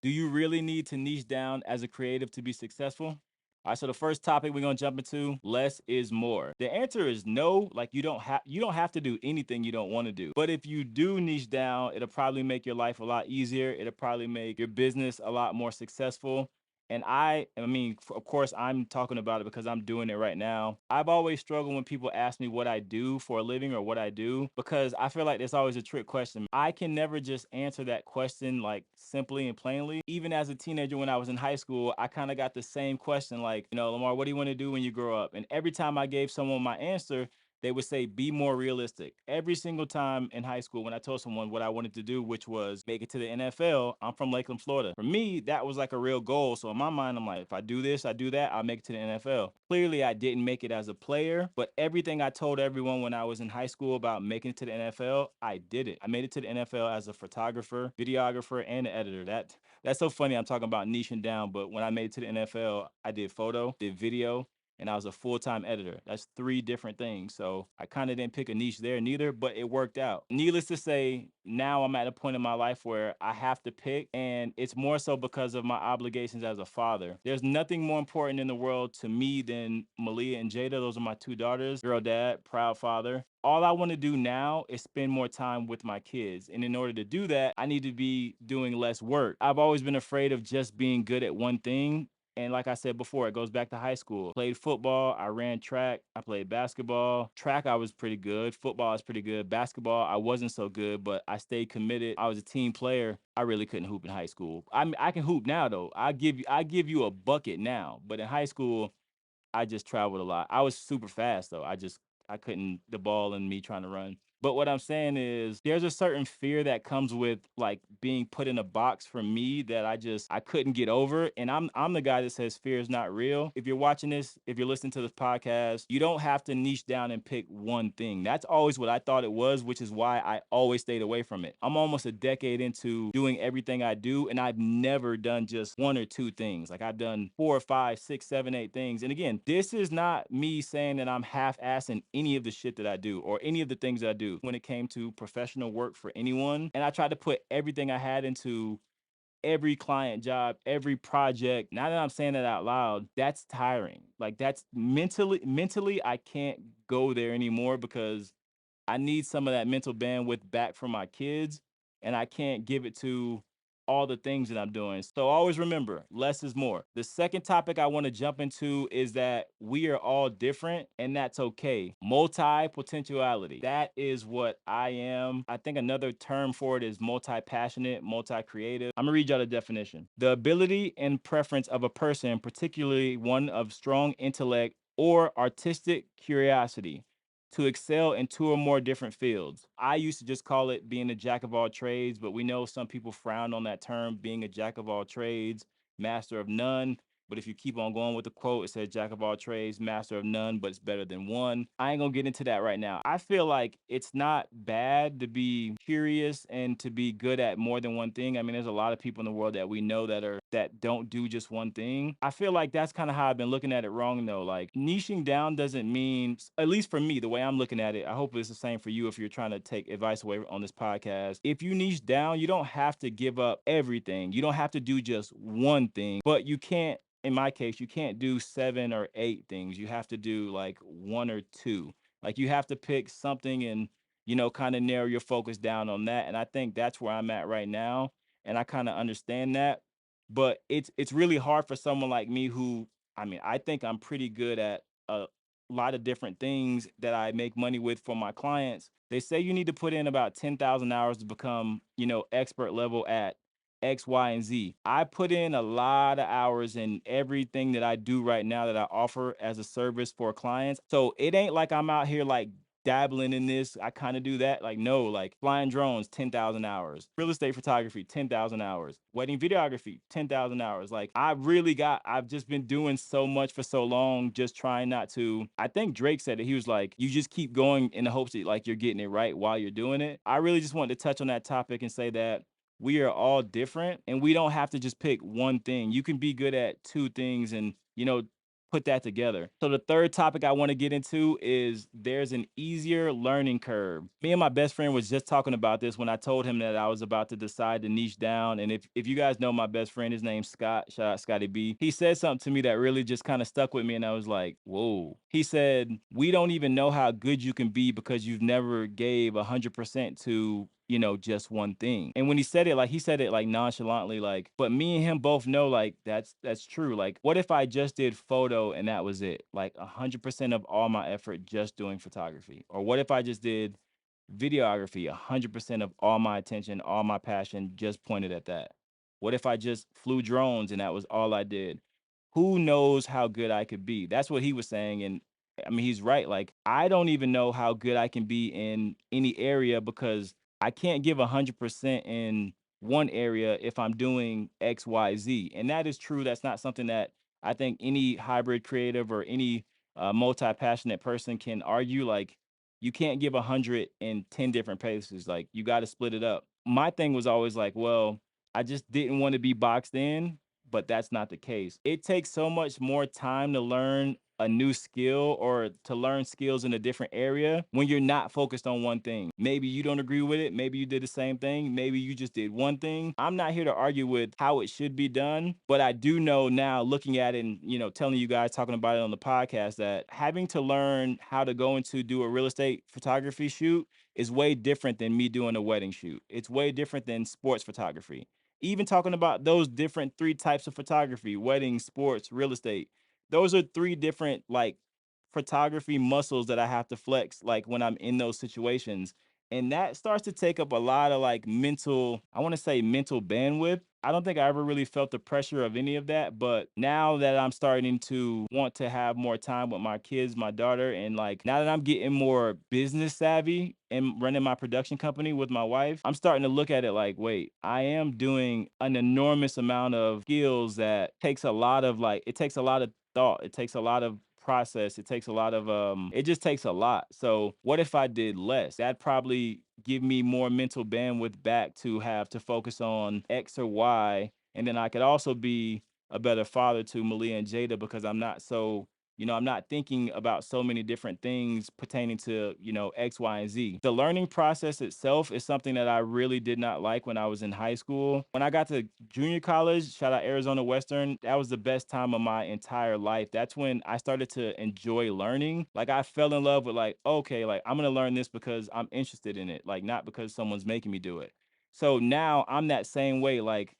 Do you really need to niche down as a creative to be successful? All right, so the first topic we're gonna jump into, less is more. The answer is no. Like you don't have to do anything you don't want to do. But if you do niche down, it'll probably make your life a lot easier. It'll probably make your business a lot more successful. And I mean, of course, I'm talking about it because I'm doing it right now. I've always struggled when people ask me what I do for a living or what I do because I feel like it's always a trick question. I can never just answer that question like simply and plainly. Even as a teenager, when I was in high school, I kind of got the same question like, Lamar, what do you want to do when you grow up? And every time I gave someone my answer, they would say, be more realistic. Every single time in high school, when I told someone what I wanted to do, which was make it to the NFL, I'm from Lakeland, Florida. For me, that was like a real goal. So in my mind, I'm like, if I do this, I do that, I'll make it to the NFL. Clearly, I didn't make it as a player, but everything I told everyone when I was in high school about making it to the NFL, I did it. I made it to the NFL as a photographer, videographer, and an editor. That's so funny. I'm talking about niching down, but when I made it to the NFL, I did photo, did video, and I was a full-time editor. That's three different things. So I kind of didn't pick a niche there neither, but it worked out. Needless to say, now I'm at a point in my life where I have to pick, and it's more so because of my obligations as a father. There's nothing more important in the world to me than Malia and Jada. Those are my two daughters. Girl dad, proud father. All I want to do now is spend more time with my kids. And in order to do that, I need to be doing less work. I've always been afraid of just being good at one thing. And like I said before, it goes back to high school. Played football, I ran track, I played basketball. Track, I was pretty good. Football, I was pretty good. Basketball, I wasn't so good, but I stayed committed. I was a team player. I really couldn't hoop in high school. I can hoop now though. I give you a bucket now, but in high school, I just traveled a lot. I was super fast though. I couldn't the ball and me trying to run. But what I'm saying is there's a certain fear that comes with like being put in a box for me that I couldn't get over. And I'm the guy that says fear is not real. If you're watching this, if you're listening to this podcast, you don't have to niche down and pick one thing. That's always what I thought it was, which is why I always stayed away from it. I'm almost a decade into doing everything I do, and I've never done just one or two things. Like I've done four, five, six, seven, eight things. And again, this is not me saying that I'm half-assing any of the shit that I do or any of the things that I do when it came to professional work for anyone. And I tried to put everything I had into every client job, every project. Now that I'm saying that out loud, that's tiring. Like that's mentally, I can't go there anymore because I need some of that mental bandwidth back from my kids, and I can't give it to all the things that I'm doing. So always remember, less is more. The second topic I want to jump into is that we are all different, and that's okay. Multi potentiality. That is what I am. I think another term for it is multi passionate, multi creative. I'm gonna read y'all the definition. The ability and preference of a person, particularly one of strong intellect or artistic curiosity, to excel in two or more different fields. I used to just call it being a jack of all trades, but we know some people frown on that term, being a jack of all trades, master of none. But if you keep on going with the quote, it says jack of all trades, master of none, but it's better than one. I ain't gonna get into that right now. I feel like it's not bad to be curious and to be good at more than one thing. I mean, there's a lot of people in the world that we know that don't do just one thing. I feel like that's kind of how I've been looking at it wrong though. Like niching down doesn't mean, at least for me, the way I'm looking at it, I hope it's the same for you if you're trying to take advice away on this podcast. If you niche down, you don't have to give up everything. You don't have to do just one thing, but you can't, in my case, you can't do seven or eight things. You have to do like one or two. Like you have to pick something and, kind of narrow your focus down on that. And I think that's where I'm at right now. And I kind of understand that. But it's really hard for someone like me who, I mean, I think I'm pretty good at a lot of different things that I make money with for my clients. They say you need to put in about 10,000 hours to become, expert level at X, Y, and Z. I put in a lot of hours in everything that I do right now that I offer as a service for clients. So it ain't like I'm out here like dabbling in this. I kind of do that. Like, no, like flying drones, 10,000 hours. Real estate photography, 10,000 hours. Wedding videography, 10,000 hours. Like, I've just been doing so much for so long, just trying not to. I think Drake said it. He was like, you just keep going in the hopes that like you're getting it right while you're doing it. I really just wanted to touch on that topic and say that we are all different and we don't have to just pick one thing. You can be good at two things and, put that together. So the third topic I want to get into is there's an easier learning curve. Me and my best friend was just talking about this when I told him that I was about to decide to niche down. And if you guys know my best friend, his name's Scott, shout out Scotty B. He said something to me that really just kind of stuck with me. And I was like, whoa. He said, we don't even know how good you can be because you've never gave 100% to just one thing. And when he said it like nonchalantly, like, but me and him both know like that's true. Like, what if I just did photo and that was it? Like 100% of all my effort just doing photography. Or what if I just did videography, 100% of all my attention, all my passion just pointed at that? What if I just flew drones and that was all I did? Who knows how good I could be? That's what he was saying. And I mean, he's right. Like, I don't even know how good I can be in any area because I can't give 100% in one area if I'm doing X, Y, Z. And that is true. That's not something that I think any hybrid creative or any multi-passionate person can argue. Like, you can't give 110 different paces. Like, you got to split it up. My thing was always like, well, I just didn't want to be boxed in, but that's not the case. It takes so much more time to learn a new skill or to learn skills in a different area when you're not focused on one thing. Maybe you don't agree with it. Maybe you did the same thing. Maybe you just did one thing. I'm not here to argue with how it should be done, but I do know now looking at it and, telling you guys talking about it on the podcast that having to learn how to go into do a real estate photography shoot is way different than me doing a wedding shoot. It's way different than sports photography. Even talking about those different three types of photography, wedding, sports, real estate, those are three different like photography muscles that I have to flex like when I'm in those situations. And that starts to take up a lot of like mental, I want to say mental bandwidth. I don't think I ever really felt the pressure of any of that. But now that I'm starting to want to have more time with my kids, my daughter, and like now that I'm getting more business savvy and running my production company with my wife, I'm starting to look at it like, wait, I am doing an enormous amount of skills that takes a lot of like, it takes a lot of thought. It takes a lot of process. It takes a lot of it just takes a lot. So what if I did less? That'd probably give me more mental bandwidth back to have to focus on X or Y. And then I could also be a better father to Malia and Jada because I'm not so I'm not thinking about so many different things pertaining to, X, Y, and Z. The learning process itself is something that I really did not like when I was in high school. When I got to junior college, shout out Arizona Western, that was the best time of my entire life. That's when I started to enjoy learning. Like, I fell in love with, like, okay, like, I'm going to learn this because I'm interested in it, like, not because someone's making me do it. So now I'm that same way. Like,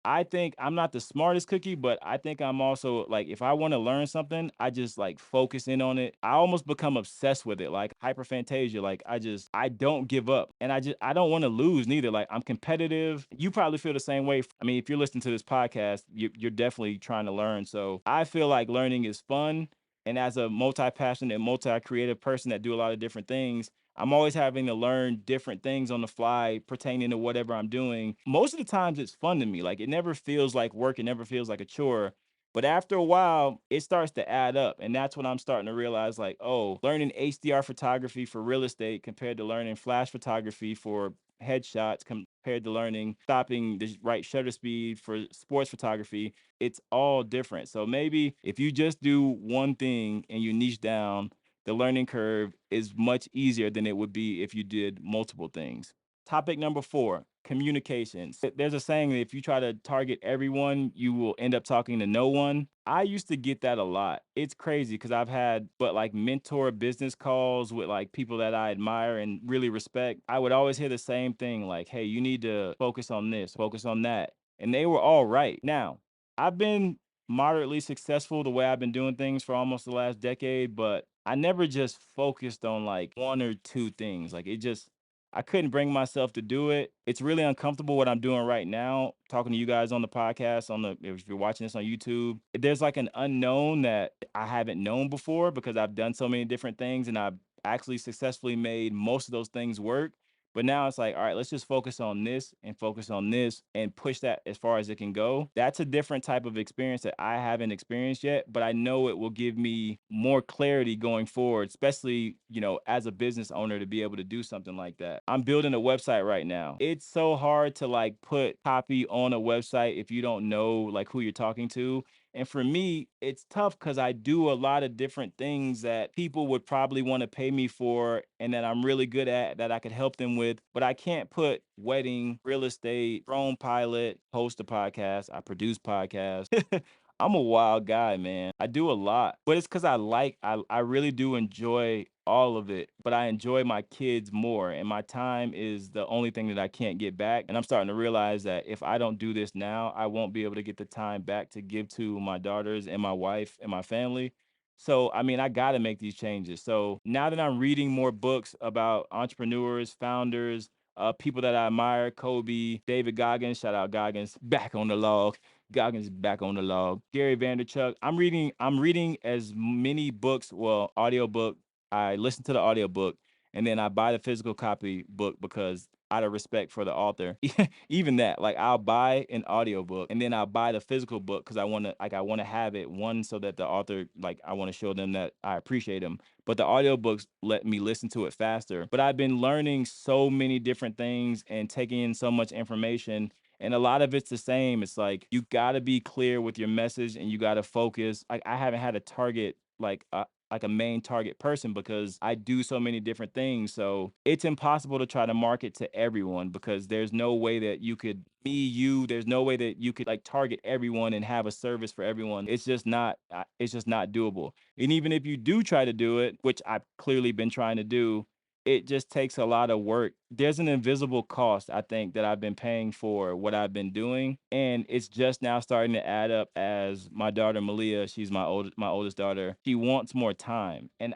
I think I'm not the smartest cookie, but I think I'm also like if I want to learn something, I just like focus in on it. I almost become obsessed with it, like hyperphantasia. Like I don't give up, and I don't want to lose neither. Like I'm competitive. You probably feel the same way. I mean, if you're listening to this podcast, you're definitely trying to learn. So I feel like learning is fun, and as a multi-passionate, multi-creative person that do a lot of different things, I'm always having to learn different things on the fly pertaining to whatever I'm doing. Most of the times it's fun to me. Like it never feels like work, it never feels like a chore. But after a while, it starts to add up. And that's when I'm starting to realize like, oh, learning HDR photography for real estate compared to learning flash photography for headshots compared to learning stopping the right shutter speed for sports photography, it's all different. So maybe if you just do one thing and you niche down, the learning curve is much easier than it would be if you did multiple things. Topic number 4, communications. There's a saying that if you try to target everyone, you will end up talking to no one. I used to get that a lot. It's crazy because I've had, but like mentor business calls with like people that I admire and really respect. I would always hear the same thing like, hey, you need to focus on this, focus on that. And they were all right. Now, I've been moderately successful the way I've been doing things for almost the last decade, but I never just focused on like one or two things. Like it just, I couldn't bring myself to do it. It's really uncomfortable what I'm doing right now, talking to you guys on the podcast, if you're watching this on YouTube. There's like an unknown that I haven't known before because I've done so many different things and I've actually successfully made most of those things work. But now it's like, all right, let's just focus on this and focus on this and push that as far as it can go. That's a different type of experience that I haven't experienced yet, but I know it will give me more clarity going forward, especially, as a business owner to be able to do something like that. I'm building a website right now. It's so hard to like put copy on a website if you don't know like who you're talking to. And for me, it's tough because I do a lot of different things that people would probably want to pay me for and that I'm really good at that I could help them with. But I can't put wedding, real estate, drone pilot, host a podcast, I produce podcasts. I'm a wild guy, man. I do a lot, but it's because I really do enjoy all of it, but I enjoy my kids more. And my time is the only thing that I can't get back. And I'm starting to realize that if I don't do this now, I won't be able to get the time back to give to my daughters and my wife and my family. So, I mean, I got to make these changes. So now that I'm reading more books about entrepreneurs, founders, people that I admire, Kobe, David Goggins, shout out Goggins, back on the log. Goggins back on the log. Gary Vanderchuk. I'm reading as many books, well, audiobook. I listen to the audiobook and then I buy the physical copy book because out of respect for the author. Even that, like I'll buy an audiobook and then I'll buy the physical book because I want to have it one so that the author, like I want to show them that I appreciate them. But the audiobooks let me listen to it faster. But I've been learning so many different things and taking in so much information, and a lot of it's the same. It's like you got to be clear with your message and you got to focus. Like I haven't had a target like a main target person because I do so many different things. So it's impossible to try to market to everyone because there's no way that you could there's no way that you could like target everyone and have a service for everyone. It's just not doable. And even if you do try to do it, which I've clearly been trying to do, it just takes a lot of work. There's an invisible cost, I think, that I've been paying for what I've been doing. And it's just now starting to add up as my daughter Malia, she's my oldest daughter. She wants more time. And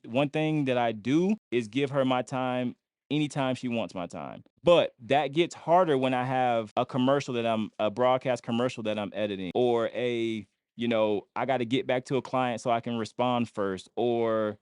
one thing that I do is give her my time anytime she wants my time. But that gets harder when I have a broadcast commercial that I'm editing, or I got to get back to a client so I can respond first, or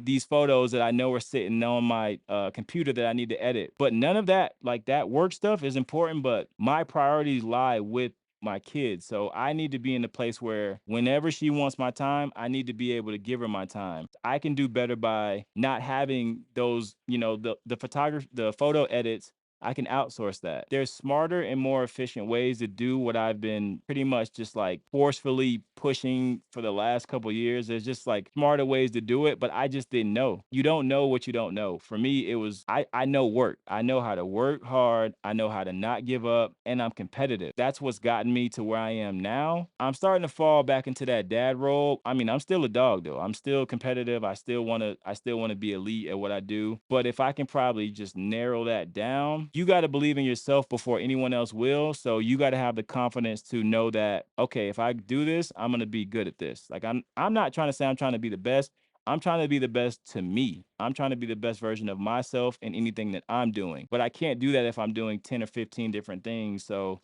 these photos that I know are sitting on my computer that I need to edit. But none of that, like that work stuff is important, but my priorities lie with my kids. So I need to be in a place where whenever she wants my time, I need to be able to give her my time. I can do better by not having those, the photo edits. I can outsource that. There's smarter and more efficient ways to do what I've been pretty much just like forcefully pushing for the last couple years. There's just like smarter ways to do it, but I just didn't know. You don't know what you don't know. For me, it was I know work. I know how to work hard. I know how to not give up, and I'm competitive. That's what's gotten me to where I am now. I'm starting to fall back into that dad role. I mean, I'm still a dog though. I'm still competitive. I still want to be elite at what I do. But if I can probably just narrow that down, you got to believe in yourself before anyone else will. So you got to have the confidence to know that, okay, if I do this, I'm going to be good at this. Like I'm not trying to say I'm trying to be the best. I'm trying to be the best to me. I'm trying to be the best version of myself in anything that I'm doing. But I can't do that if I'm doing 10 or 15 different things. So,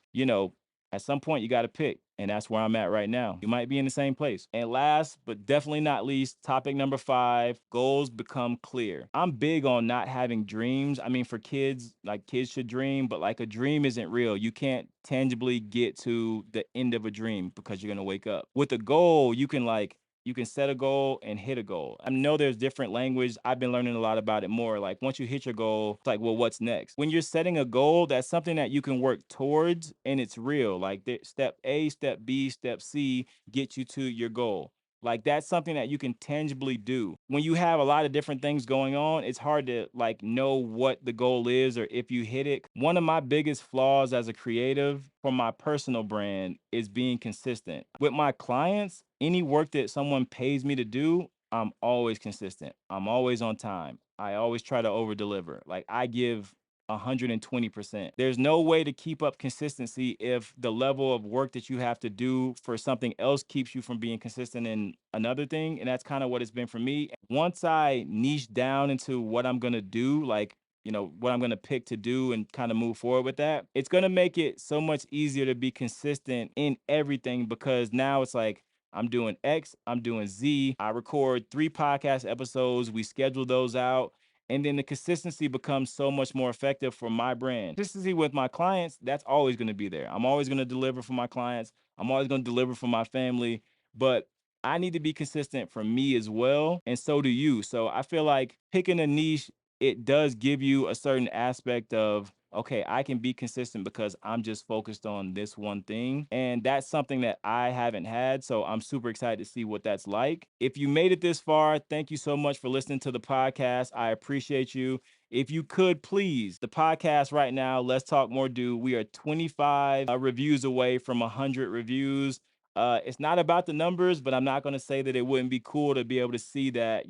at some point you got to pick. And that's where I'm at right now. You might be in the same place. And last, but definitely not least, topic number 5, goals become clear. I'm big on not having dreams. I mean, for kids, like kids should dream, but like a dream isn't real. You can't tangibly get to the end of a dream because you're going to wake up. With a goal, you can set a goal and hit a goal. I know there's different language. I've been learning a lot about it more. Like once you hit your goal, it's like, well, what's next? When you're setting a goal, that's something that you can work towards and it's real. Like step A, step B, step C get you to your goal. Like that's something that you can tangibly do. When you have a lot of different things going on, it's hard to like know what the goal is or if you hit it. One of my biggest flaws as a creative for my personal brand is being consistent. With my clients, any work that someone pays me to do, I'm always consistent. I'm always on time. I always try to over deliver. Like I give 120%. There's no way to keep up consistency if the level of work that you have to do for something else keeps you from being consistent in another thing. And that's kind of what it's been for me. Once I niche down into what I'm going to do, like, what I'm going to pick to do and kind of move forward with that, it's going to make it so much easier to be consistent in everything because now it's like, I'm doing X, I'm doing Z. I record 3 podcast episodes. We schedule those out. And then the consistency becomes so much more effective for my brand. Consistency with my clients, that's always going to be there. I'm always going to deliver for my clients. I'm always going to deliver for my family. But I need to be consistent for me as well. And so do you. So I feel like picking a niche, it does give you a certain aspect of okay, I can be consistent because I'm just focused on this one thing. And that's something that I haven't had. So I'm super excited to see what that's like. If you made it this far, thank you so much for listening to the podcast. I appreciate you. If you could please, the podcast right now, Let's Talk More Do, we are 25 reviews away from 100 reviews. It's not about the numbers, but I'm not going to say that it wouldn't be cool to be able to see that,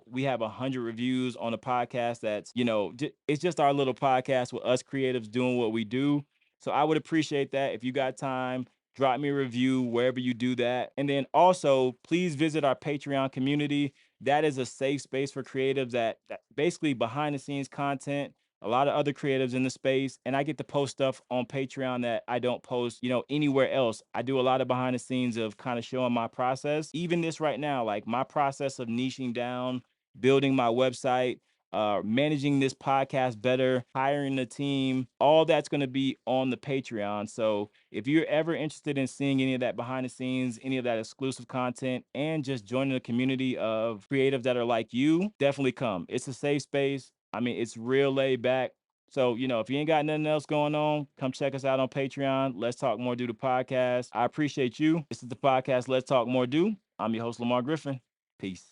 we have 100 reviews on a podcast that's, it's just our little podcast with us creatives doing what we do. So I would appreciate that. If you got time, drop me a review wherever you do that. And then also, please visit our Patreon community. That is a safe space for creatives that basically behind the scenes content, a lot of other creatives in the space, and I get to post stuff on Patreon that I don't post, anywhere else. I do a lot of behind the scenes of kind of showing my process. Even this right now, like my process of niching down, building my website, managing this podcast better, hiring a team, all that's going to be on the Patreon. So if you're ever interested in seeing any of that behind the scenes, any of that exclusive content, and just joining a community of creatives that are like you, definitely come. It's a safe space. I mean, it's real laid back. So, if you ain't got nothing else going on, come check us out on Patreon. Let's Talk More Do the podcast. I appreciate you. This is the podcast, Let's Talk More Do. I'm your host, Lamar Griffin. Peace.